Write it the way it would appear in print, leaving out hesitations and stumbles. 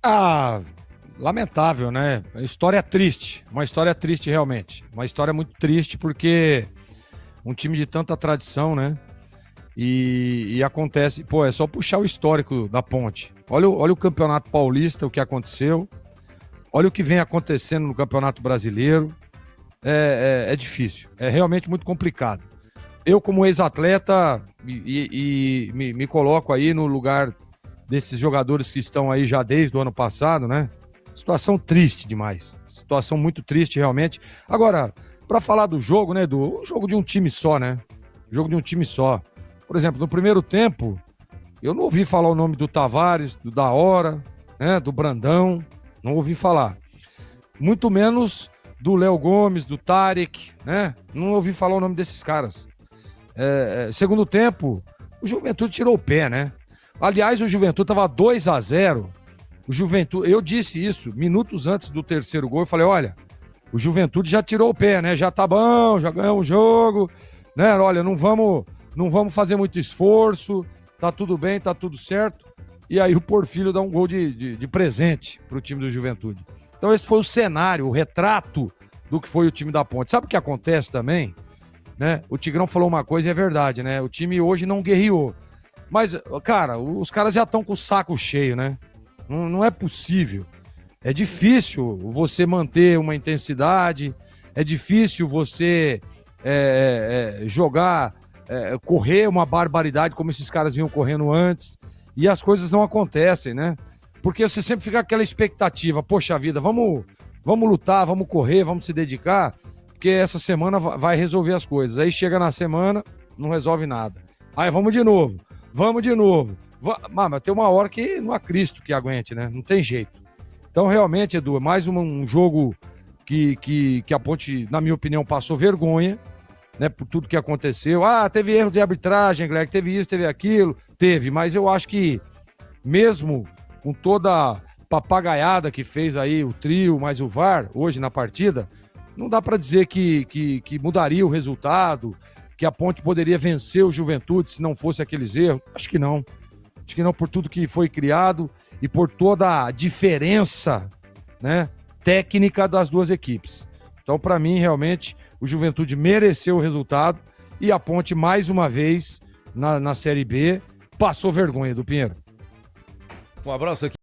Ah, lamentável, né? História triste, uma história triste realmente. Uma história muito triste porque um time de tanta tradição, né? E acontece, pô, é só puxar o histórico da Ponte. Olha o Campeonato Paulista, o que aconteceu. Olha o que vem acontecendo no Campeonato Brasileiro. É difícil, é realmente muito complicado. Eu, como ex-atleta, me coloco aí no lugar desses jogadores que estão aí já desde o ano passado, né? Situação triste demais. Situação muito triste, realmente. Agora, para falar do jogo, né, Edu? O jogo de um time só, né? Jogo de um time só. Por exemplo, no primeiro tempo, eu não ouvi falar o nome do Tavares, do Da Hora, né, do Brandão. Não ouvi falar. Muito menos do Léo Gomes, do Tarek, né? Não ouvi falar o nome desses caras. Segundo tempo, o Juventude tirou o pé, né? Aliás, o Juventude tava 2-0. O Juventude, eu disse isso minutos antes do terceiro gol. Eu falei: olha, o Juventude já tirou o pé, né? Já tá bom, já ganhamos o jogo, né? Olha, não vamos fazer muito esforço, tá tudo bem, tá tudo certo. E aí o Porfírio dá um gol de presente pro time do Juventude. Então esse foi o cenário, o retrato do que foi o time da Ponte. Sabe o que acontece também? Né? O Tigrão falou uma coisa e é verdade, né? O time hoje não guerreou. Mas, cara, os caras já estão com o saco cheio, né? Não é possível. É difícil você manter uma intensidade, é difícil você jogar, correr uma barbaridade como esses caras vinham correndo antes, e as coisas não acontecem, né? Porque você sempre fica com aquela expectativa: poxa vida, vamos lutar, vamos correr, vamos se dedicar, porque essa semana vai resolver as coisas. Aí chega na semana, não resolve nada. Aí vamos de novo. Mas tem uma hora que não há Cristo que aguente, né? Não tem jeito. Então, realmente, Edu, é mais um jogo que a Ponte, na minha opinião, passou vergonha, né? Por tudo que aconteceu. Ah, teve erro de arbitragem, Gleg, teve isso, teve aquilo. Teve, mas eu acho que mesmo com toda a papagaiada que fez aí o trio, mais o VAR, hoje na partida, não dá para dizer que mudaria o resultado, que a Ponte poderia vencer o Juventude se não fosse aqueles erros. Acho que não. Acho que não, por tudo que foi criado e por toda a diferença, né, técnica das duas equipes. Então, para mim, realmente, o Juventude mereceu o resultado e a Ponte, mais uma vez, na Série B, passou vergonha, do Pinheiro. Um abraço aqui.